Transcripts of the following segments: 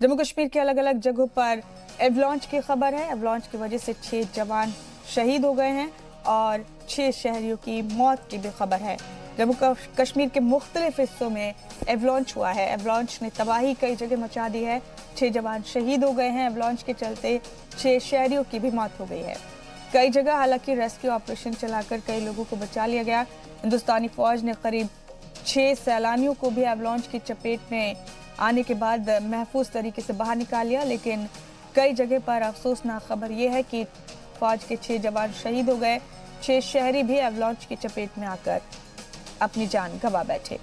जम्मू कश्मीर के अलग अलग जगहों पर एवलांच की खबर है। एवलांच की वजह से 6 जवान शहीद हो गए हैं और 6 शहरियों की मौत की भी खबर है। जम्मू कश्मीर के मुख्तलिफ हिस्सों में एवलांच हुआ है। एवलांच ने तबाही कई जगह मचा दी है। 6 जवान शहीद हो गए हैं। एवलांच के चलते 6 शहरियों की भी मौत हो गई है। कई जगह हालांकि रेस्क्यू ऑपरेशन चलाकर कई लोगों को बचा लिया गया। हिंदुस्तानी फौज ने करीब 6 सैलानियों को भी एवलांच की चपेट में आने के बाद महफूज तरीके से बाहर निकाल लिया, लेकिन कई जगह पर अफसोसनाक खबर यह है कि फौज के 6 जवान शहीद हो गए। 6 शहरी भी एवलांच की चपेट में आकर अपनी जान गंवा बैठे।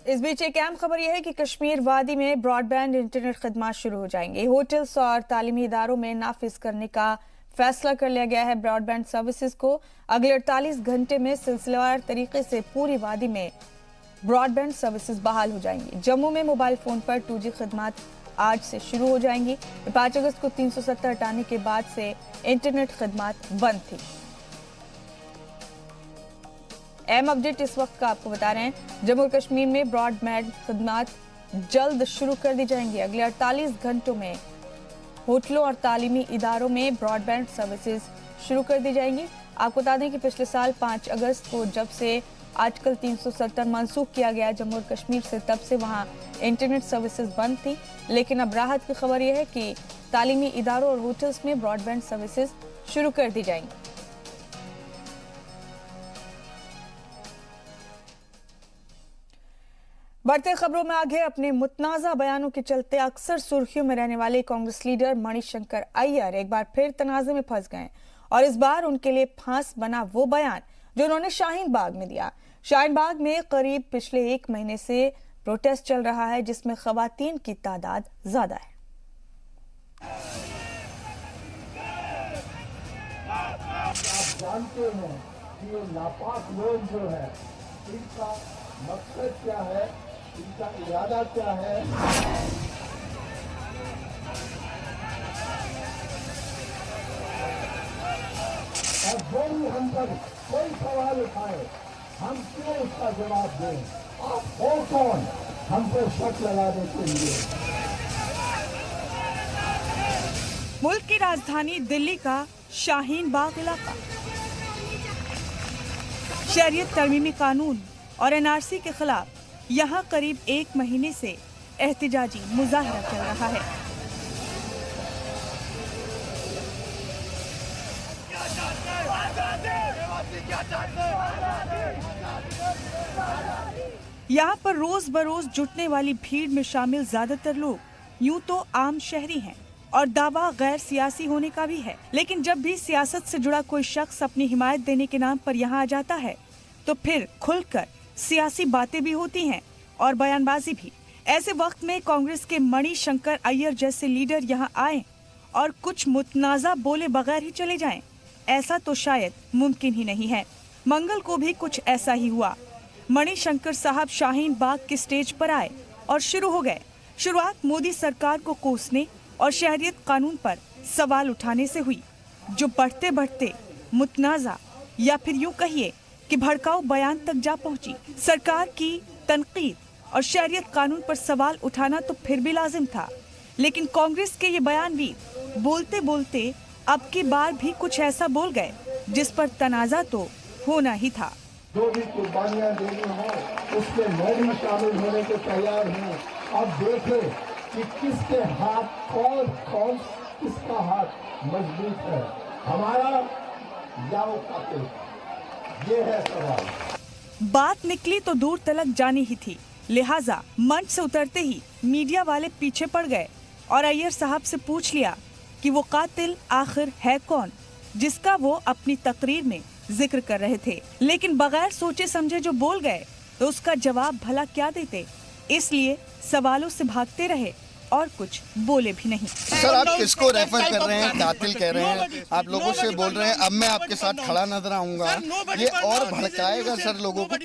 इस बीच एक अहम खबर यह है कि कश्मीर वादी में ब्रॉडबैंड इंटरनेट खदमात शुरू हो जाएंगे। होटल्स और तालीमी इदारों में नाफिज करने का फैसला कर लिया गया है। ब्रॉडबैंड सर्विसेज को अगले 48 घंटे में सिलसिलेवार तरीके से पूरी वादी में ब्रॉडबैंड सर्विसेज बहाल हो जाएंगी। जम्मू में मोबाइल फोन पर 2G खदमात आज से शुरू हो जाएंगी। 5 अगस्त को 370 हटाने के बाद से इंटरनेट खदमात बंद थी। अहम अपडेट इस वक्त का आपको बता रहे हैं। जम्मू कश्मीर में ब्रॉडबैंड खदमात जल्द शुरू कर दी जाएंगी। अगले 48 घंटों में होटलों और तालीमी इदारों में ब्रॉडबैंड सर्विसेज शुरू कर दी जाएंगी। आपको बता दें कि पिछले साल 5 अगस्त को जब से आर्टिकल 370 मंसूख किया गया जम्मू और कश्मीर से, तब से वहां इंटरनेट सर्विसेज बंद थी। लेकिन अब राहत की खबर यह है कि तालीमी इदारों और होटल्स में ब्रॉडबैंड सर्विसेज शुरू कर दी जाएंगी। बढ़ते खबरों में आगे अपने मुतनाज़ा बयानों के चलते अक्सर सुर्खियों में रहने वाले कांग्रेस लीडर मणिशंकर अय्यर एक बार फिर तनाज़े में फंस गए और इस बार उनके लिए फांस बना वो बयान जो उन्होंने शाहीन बाग में दिया। शाहीन बाग में करीब पिछले 1 महीने से प्रोटेस्ट चल रहा है, जिसमें खवातीन की तादाद ज्यादा है। आप जानते हैं कि ये नापाक लोग जो है, इनका मकसद क्या है, इनका इरादा क्या है। और जो भी हम पर कोई सवाल उठाए, हम क्यों उसका जवाब दें? आप हो कौन हम पर शक लगाने के लिए? मुल्क की राजधानी दिल्ली का शाहीन बाग इलाका शहरियत तरमीमी कानून और NRC के खिलाफ यहाँ करीब 1 महीने से एहतिजाजी मुजाहरा चल रहा है। यहाँ पर रोज बरोज जुटने वाली भीड़ में शामिल ज्यादातर लोग यूं तो आम शहरी हैं और दावा गैर सियासी होने का भी है, लेकिन जब भी सियासत से जुड़ा कोई शख्स अपनी हिमायत देने के नाम पर यहाँ आ जाता है तो फिर खुलकर सियासी बातें भी होती हैं और बयानबाजी भी। ऐसे वक्त में कांग्रेस के मणिशंकर अय्यर जैसे लीडर यहाँ आए और कुछ मुतनाज़ा बोले बगैर ही चले जाएं, ऐसा तो शायद मुमकिन ही नहीं है। मंगल को भी कुछ ऐसा ही हुआ। मणिशंकर साहब शाहीन बाग के स्टेज पर आए और शुरू हो गए। शुरुआत मोदी सरकार को कोसने और शहरियत कानून पर सवाल उठाने से हुई, जो बढ़ते बढ़ते मुतनाज़ा या फिर यूं कहिए कि भड़काऊ बयान तक जा पहुंची। सरकार की तनकीद और शहरियत कानून पर सवाल उठाना तो फिर भी लाजिम था, लेकिन कांग्रेस के ये बयानवीर बोलते बोलते अब की बार भी कुछ ऐसा बोल गए जिस पर तनाज़ा तो होना ही था। जो भी कुर्बानियां देनी हो उसमें मैं भी शामिल होने को तैयार हूँ। अब देखें कि किसके हाथ कौन किसका हाथ मजबूत है, हमारा या वो कातिल, ये है सवाल। बात निकली तो दूर तलक जानी ही थी, लिहाजा मंच से उतरते ही मीडिया वाले पीछे पड़ गए और अय्यर साहब से पूछ लिया कि वो कातिल आखिर है कौन, जिसका वो अपनी तकरीर में जिक्र कर रहे थे। लेकिन बगैर सोचे समझे जो बोल गए तो उसका जवाब भला क्या देते, इसलिए सवालों से भागते रहे और कुछ बोले भी नहीं। सर आप किसको रेफर कर रहे हैं, कातिल कह रहे हैं, आप लोगों से बोल रहे हैं अब मैं आपके साथ खड़ा नजर आऊंगा, ये और भड़काएगा सर लोगों को।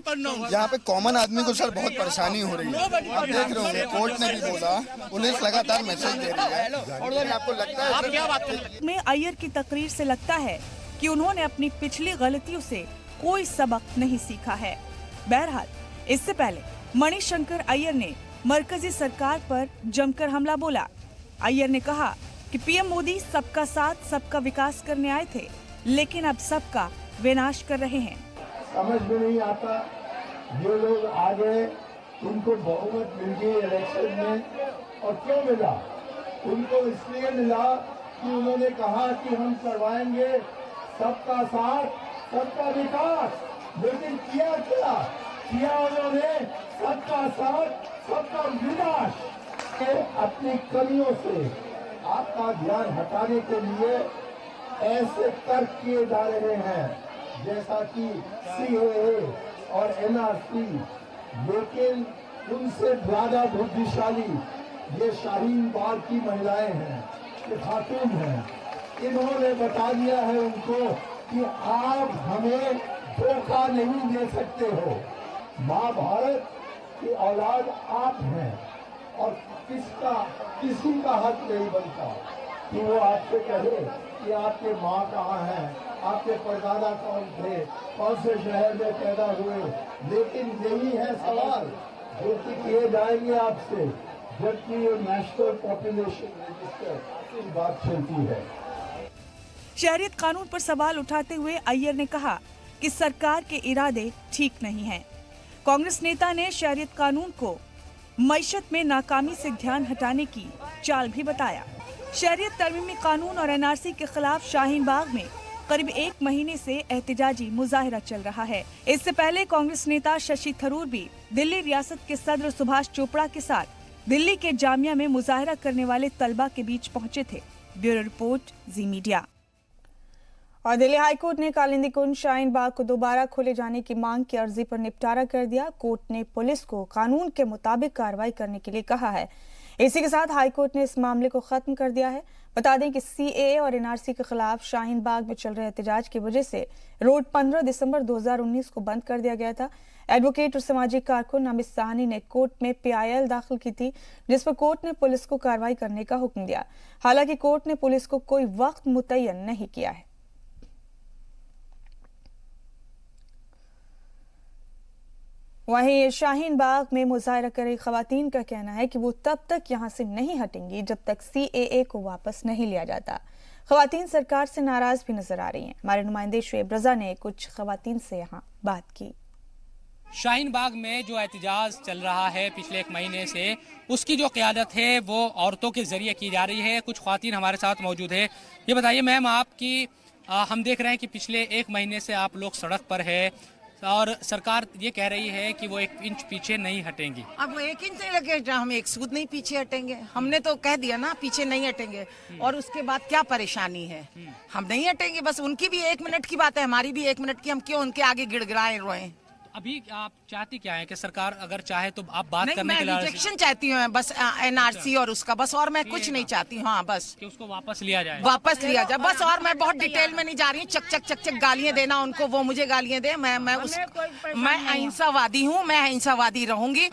यहाँ पे कॉमन आदमी को सर बहुत परेशानी हो रही है। आप देख रहे होंगे कोर्ट ने भी बोला, पुलिस लगातार मैसेज दे रही है और आपको लगता है में अय्यर की तकरीर से लगता है कि उन्होंने अपनी पिछली गलतियों से कोई सबक नहीं सीखा है। बहरहाल, इससे पहले मणिशंकर अय्यर ने मरकजी सरकार पर जमकर हमला बोला। अय्यर ने कहा कि पीएम मोदी सबका साथ सबका विकास करने आए थे, लेकिन अब सबका विनाश कर रहे हैं। समझ में नहीं आता, ये लोग आ गए, उनको बहुमत मिल गई इलेक्शन में, और क्यों मिला? उनको इसलिए मिला कि उन्होंने कहा कि हम करवाएंगे सबका साथ सबका विकास। लेकिन किया क्या? किया उन्होंने सबका साथ सबका विनाश। अपनी कमियों से आपका ध्यान हटाने के लिए ऐसे तर्क किए जा रहे हैं जैसा कि CAA और NRC, लेकिन उनसे ज्यादा बुद्धिशाली ये शाहीन बाग की महिलाएं हैं, ये खातून हैं। इन्होंने बता दिया है उनको कि आप हमें धोखा नहीं दे सकते हो। माँ भारत की औलाद आप हैं और किसी का हक नहीं बनता कि वो आपसे कहे कि आपके माँ कहाँ है, आपके परदादा कौन थे, कौन से शहर में पैदा हुए। लेकिन यही है सवाल जो कि किए जाएंगे आपसे जबकि ये नेशनल पॉपुलेशन रजिस्टर की बात चलती है। शहरियत कानून पर सवाल उठाते हुए अय्यर ने कहा कि सरकार के इरादे ठीक नहीं हैं। कांग्रेस नेता ने शहरियत कानून को मईशत में नाकामी से ध्यान हटाने की चाल भी बताया। शहरियत तरमीमी कानून और NRC के खिलाफ शाहीन बाग में करीब 1 महीने से एहतजाजी मुजाहिरा चल रहा है। इससे पहले कांग्रेस नेता शशि थरूर भी दिल्ली रियासत के सदर सुभाष चोपड़ा के साथ दिल्ली के जामिया में मुजाहिरा करने वाले तलबा के बीच पहुंचे थे। ब्यूरो रिपोर्ट, जी मीडिया। और दिल्ली हाईकोर्ट ने कालिंदी कुंज शाहीन बाग को दोबारा खोले जाने की मांग की अर्जी पर निपटारा कर दिया। कोर्ट ने पुलिस को कानून के मुताबिक कार्रवाई करने के लिए कहा है। इसी के साथ हाईकोर्ट ने इस मामले को खत्म कर दिया है। बता दें कि CAA और NRC के खिलाफ शाहीन बाग में चल रहे एहतजाज की वजह से रोड 15 दिसंबर 2019 को बंद कर दिया गया था। एडवोकेट और सामाजिक कारकुन अमित साहनी ने कोर्ट में PIL दाखिल की थी, जिस पर कोर्ट ने पुलिस को कार्रवाई करने का हुक्म दिया। हालांकि कोर्ट ने पुलिस को कोई वक्त मुतय्यन नहीं किया है। वहीं शाहीन बाग में मुजाहिरा कर रही खवातीन का कहना है कि वो तब तक यहां से नहीं हटेंगी जब तक CAA को वापस नहीं लिया जाता। खवातीन सरकार से नाराज भी नजर आ रही हैं। हमारे नुमाइंदे शुएब रजा ने कुछ खवातीन से यहां बात की। शाहीन बाग में जो एहतजाज चल रहा है पिछले 1 महीने से, उसकी जो क़यादत है वो औरतों के जरिए की जा रही है। कुछ खवातीन हमारे साथ मौजूद है। ये बताइए मैम, आपकी हम देख रहे हैं कि पिछले 1 महीने से आप लोग सड़क पर है और सरकार ये कह रही है कि वो 1 इंच पीछे नहीं हटेंगी। अब वो 1 इंच नहीं लगे, हम 1 सूद नहीं पीछे हटेंगे। हमने तो कह दिया ना पीछे नहीं हटेंगे। और उसके बाद क्या परेशानी है? हम नहीं हटेंगे, बस उनकी भी 1 मिनट की बात है, हमारी भी 1 मिनट की। हम क्यों उनके आगे गिड़गिड़ाए रोएं? अभी आप चाहती क्या है कि सरकार अगर चाहे तो आप बात करने के लिए? मैं रिजेक्शन चाहती हूँ बस, NRC और उसका, बस और मैं कुछ नहीं चाहती हूँ। हाँ, बस कि उसको वापस लिया जाए, वापस लिया जाए बस। और मैं बहुत डिटेल में नहीं जा रही हूँ। चक गालियां देना उनको, वो मुझे गालियां दे। मैं अहिंसावादी हूँ, मैं अहिंसावादी रहूंगी।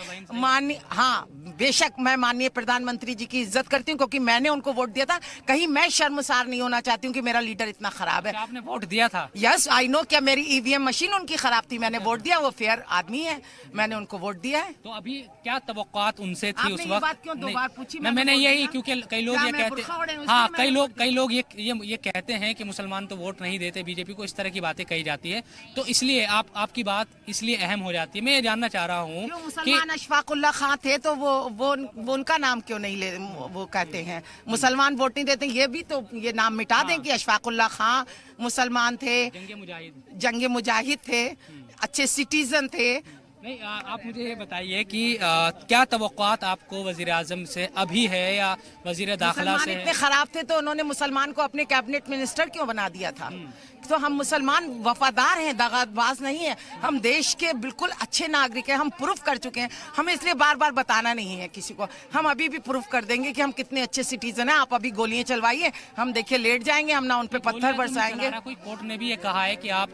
हाँ, बेशक मैं माननीय प्रधानमंत्री जी की इज्जत करती हूँ क्योंकि मैंने उनको वोट दिया था। कहीं मैं शर्मसार नहीं होना चाहती हूँ कि मेरा लीडर इतना खराब है। आपने वोट दिया था? Yes, I know. क्या मेरी EVM मशीन उनकी खराब थी? मैंने वोट दिया। वो फेयर आदमी है, मैंने उनको वोट दिया है। तो अभी क्या तवक्कुआत उनसे थी उस वक्त? बात क्यों 2 बार पूछी? मैंने यही, क्योंकि कई लोग ये कहते, हाँ कई लोग ये कहते हैं कि मुसलमान तो वोट नहीं देते बीजेपी को, इस तरह की बातें कही जाती है। तो इसलिए आपकी बात इसलिए अहम हो जाती है। मैं ये जानना चाह रहा हूँ कि मुसलमान अशफाकुल्ला खां थे तो वो उनका नाम क्यों नहीं ले? वो कहते हैं मुसलमान वोट नहीं देते, ये भी तो ये नाम मिटा दें कि अशफाकुल्ला खां मुसलमान थे, जंगे मुजाहिद थे, अच्छे सिटीजन थे। नहीं, आप मुझे ये बताइए कि क्या तवक्कुआत आपको वजीर आजम से अभी है या वजीर दाखिला से? इतने खराब थे तो उन्होंने मुसलमान को अपने कैबिनेट मिनिस्टर क्यों बना दिया था? तो हम मुसलमान वफादार हैं, दगाबाज नहीं है। हम देश के बिल्कुल अच्छे नागरिक हैं, हम प्रूफ कर चुके हैं। हमें इसलिए बार बार बताना नहीं है किसी को। हम अभी भी प्रूफ कर देंगे कि हम कितने अच्छे सिटीजन हैं। आप अभी गोलियां चलवाइए, हम देखिए लेट जाएंगे, हम ना उन पे पत्थर बरसाएंगे। कोई कोर्ट ने भी ये कहा है कि आप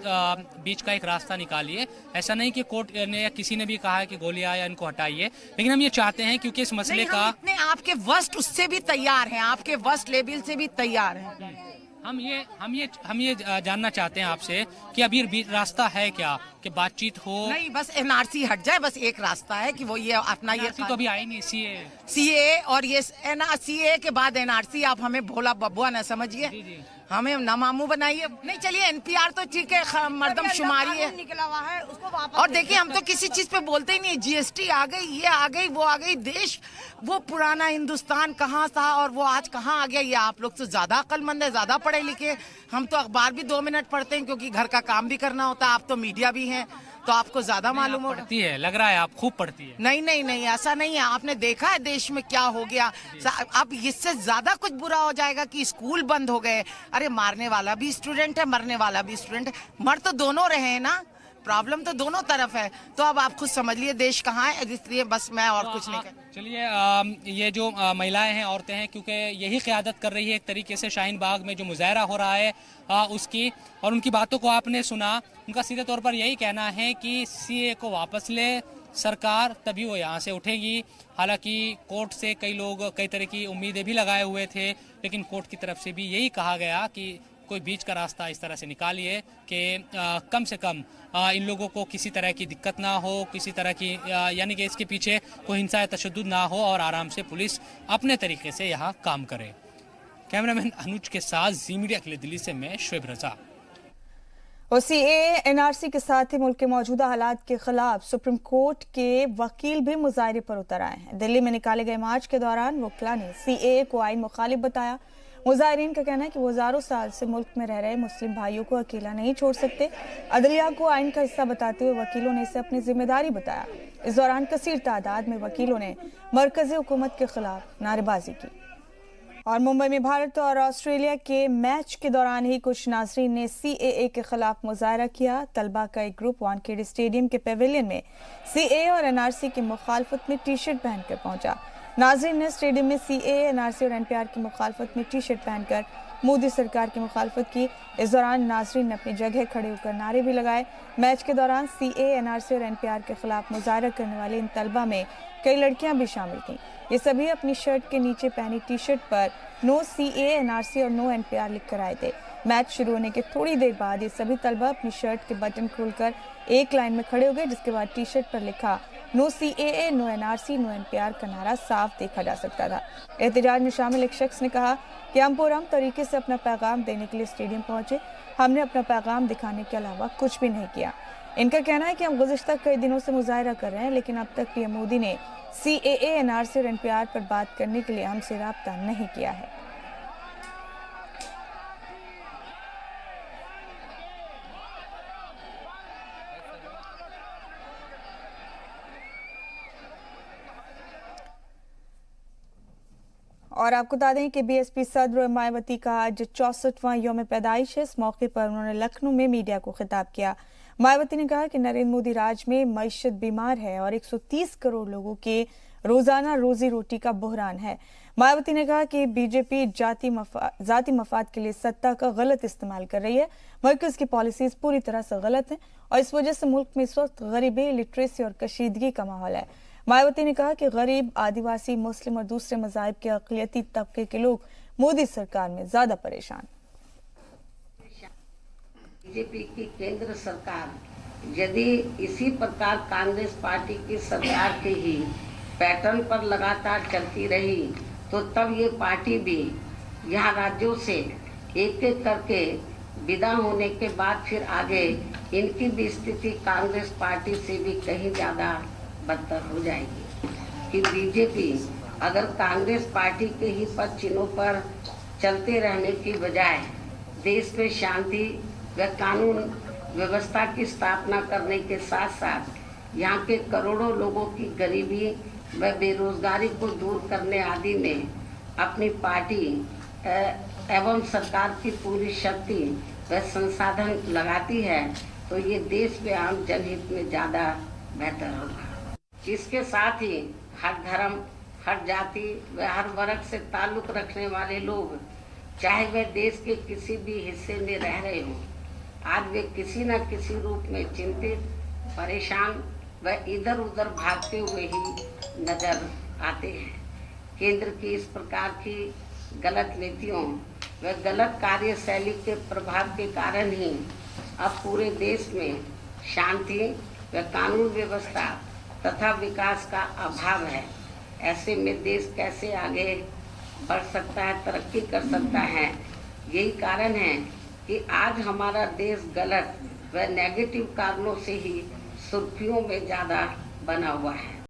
बीच का एक रास्ता निकालिए। ऐसा नहीं कि कोर्ट ने या किसी ने भी कहा है कि गोलियां या इनको हटाइए, लेकिन हम ये चाहते हैं क्योंकि इस मसले का आपके वर्स्ट उससे भी तैयार हैं, आपके वर्स्ट लेवल से भी तैयार हैं। हम ये जानना चाहते हैं आपसे कि अभी रास्ता है क्या कि बातचीत हो? नहीं, बस एनआरसी हट जाए, बस एक रास्ता है कि वो ये अपना ये तो अभी आई नहीं सीए और ये सीए के बाद एनआरसी। आप हमें भोला बबुआ न समझिए, हमें ना मामू बनाइए। नहीं, चलिए एनपीआर तो ठीक है, मर्दमशुमारी है, निकला हुआ है उसको वापस। और देखिए, हम तो किसी चीज पे बोलते ही नहीं। जीएसटी आ गई, ये आ गई, वो आ गई। देश वो पुराना हिंदुस्तान कहाँ था और वो आज कहाँ आ गया। ये आप लोग तो ज्यादा अक्लमंद है, ज्यादा पढ़े लिखे। हम तो अखबार भी 2 मिनट पढ़ते हैं क्योंकि घर का काम भी करना होता है। आप तो मीडिया भी हैं तो आपको ज्यादा मालूम होगा। पढ़ती है, लग रहा है आप खूब पढ़ती है। नहीं नहीं नहीं, ऐसा नहीं है। आपने देखा है देश में क्या हो गया। अब इससे ज्यादा कुछ बुरा हो जाएगा कि स्कूल बंद हो गए। अरे मारने वाला भी स्टूडेंट है, मरने वाला भी स्टूडेंट है। मर तो दोनों रहे हैं ना, प्रॉब्लम तो दोनों तरफ है। तो अब आप खुद समझ लिए देश कहाँ है। इसलिए बस मैं और कुछ नहीं कर। चलिए, ये जो महिलाएं हैं, औरतें हैं, क्योंकि यही क़यादत कर रही है एक तरीके से शाहीन बाग में जो मुजाहरा हो रहा है उसकी, और उनकी बातों को आपने सुना। उनका सीधे तौर पर यही कहना है कि सीए को वापस ले सरकार, तभी वो यहाँ से उठेगी। हालांकि कोर्ट से कई लोग कई तरह की उम्मीदें भी लगाए हुए थे, लेकिन कोर्ट की तरफ से भी यही कहा गया कि कोई बीच का रास्ता इस तरह से निकालिए कि कम से कम इन लोगों को किसी तरह की दिक्कत ना हो, किसी तरह की यानी कि इसके पीछे कोई हिंसा या तशद्दुद ना हो और आराम से पुलिस अपने तरीके से यहाँ काम करे। कैमरामैन अनुज के साथ जी मीडिया के लिए दिल्ली से मैं शुएब रजा। और सीएए एनआरसी के साथ ही मुल्क के मौजूदा हालात के खिलाफ सुप्रीम कोर्ट के वकील भी मुजाहरे पर उतर आए हैं। दिल्ली में निकाले गए मार्च के दौरान वकीलों ने सीएए को आईन मुखालिफ बताया। मुजाहिरीन का कहना है कि वो हजारों साल से मुल्क में रह रहे मुस्लिम भाइयों को अकेला नहीं छोड़ सकते। अदलिया को आइन का हिस्सा बताते हुए वकीलों ने इसे अपनी जिम्मेदारी बताया। इस दौरान कसीर तादाद में वकीलों ने मरकजी हुकूमत के खिलाफ नारेबाजी की। और मुंबई में भारत और ऑस्ट्रेलिया के मैच के दौरान ही कुछ नाजरीन ने सीएए के खिलाफ मुजाहरा किया। तलबा का एक ग्रुप वानखेड़े स्टेडियम के पेविलियन में सीएए और एनआरसी की मुखालफत में टी शर्ट पहनकर पहुंचा। नाजरीन ने स्टेडियम में सीएए, एनआरसी और एनपीआर की मुखालफत में टी शर्ट पहनकर मोदी सरकार की मुखालफत की। इस दौरान नाजरीन ने अपनी जगह खड़े होकर नारे भी लगाए। मैच के दौरान सीएए, एनआरसी और एनपीआर के खिलाफ मुजाहरा करने वाले इन तलबा में कई लड़कियां भी शामिल थीं। ये सभी अपनी शर्ट के नीचे पहनी टी शर्ट पर नो सीएए, एनआरसी और नो एनपीआर लिखकर आए थे। मैच शुरू होने के थोड़ी देर बाद ये सभी तलबा अपनी शर्ट के बटन खोलकर एक लाइन में खड़े हो गए, जिसके बाद टी शर्ट पर लिखा no CAA, no NRC, no NPR का नारा साफ देखा जा सकता था। एहतजाज में शामिल एक शख्स ने कहा कि हम पुरअमन तरीके से अपना पैगाम देने के लिए स्टेडियम पहुंचे। हमने अपना पैगाम दिखाने के अलावा कुछ भी नहीं किया। इनका कहना है कि हम गुज़िश्ता कई दिनों से मुजाहरा कर रहे हैं, लेकिन अब तक पीएम मोदी ने सीएए, एनआरसी और एनपीआर पर बात करने के लिए हमसे राब्ता नहीं किया है। और आपको बता दें कि बीएसपी सदर मायावती का आज 64वां यौम पैदाइश है। इस मौके पर उन्होंने लखनऊ में मीडिया को खिताब किया। मायावती ने कहा कि नरेंद्र मोदी राज में मईशत बीमार है और 130 करोड़ लोगों के रोजाना रोजी रोटी का बहरान है। मायावती ने कहा कि बीजेपी जाती मफाद के लिए सत्ता का गलत इस्तेमाल कर रही है। मरकज की पॉलिसीज पूरी तरह से गलत हैं और इस वजह से मुल्क में इस वक्त गरीबी, लिटरेसी और कशीदगी का माहौल है। मायावती ने कहा कि गरीब, आदिवासी, मुस्लिम और दूसरे मज़ाहिब के अक़लियती तबके के लोग मोदी सरकार में ज्यादा परेशान। बीजेपी की केंद्र सरकार यदि इसी प्रकार कांग्रेस पार्टी की सरकार के ही पैटर्न पर लगातार चलती रही तो तब ये पार्टी भी यहाँ राज्यों से एक एक करके विदा होने के बाद फिर आगे इनकी भी स्थिति कांग्रेस पार्टी से भी कहीं ज़्यादा बदतर हो जाएगी। कि बीजेपी अगर कांग्रेस पार्टी के ही पद चिन्हों पर चलते रहने की बजाय देश में शांति व कानून व्यवस्था की स्थापना करने के साथ साथ यहाँ के करोड़ों लोगों की गरीबी व बेरोजगारी को दूर करने आदि में अपनी पार्टी एवं सरकार की पूरी शक्ति व संसाधन लगाती है तो ये देश में आम जनहित में ज़्यादा बेहतर होगा। इसके साथ ही हर धर्म, हर जाति व हर वर्ग से ताल्लुक़ रखने वाले लोग, चाहे वे देश के किसी भी हिस्से में रह रहे हों, आज वे किसी न किसी रूप में चिंतित, परेशान व इधर उधर भागते हुए ही नजर आते हैं। केंद्र की इस प्रकार की गलत नीतियों व गलत कार्यशैली के प्रभाव के कारण ही अब पूरे देश में शांति व कानून व्यवस्था तथा विकास का अभाव है। ऐसे में देश कैसे आगे बढ़ सकता है, तरक्की कर सकता है? यही कारण है कि आज हमारा देश गलत व नेगेटिव कारणों से ही सुर्खियों में ज़्यादा बना हुआ है।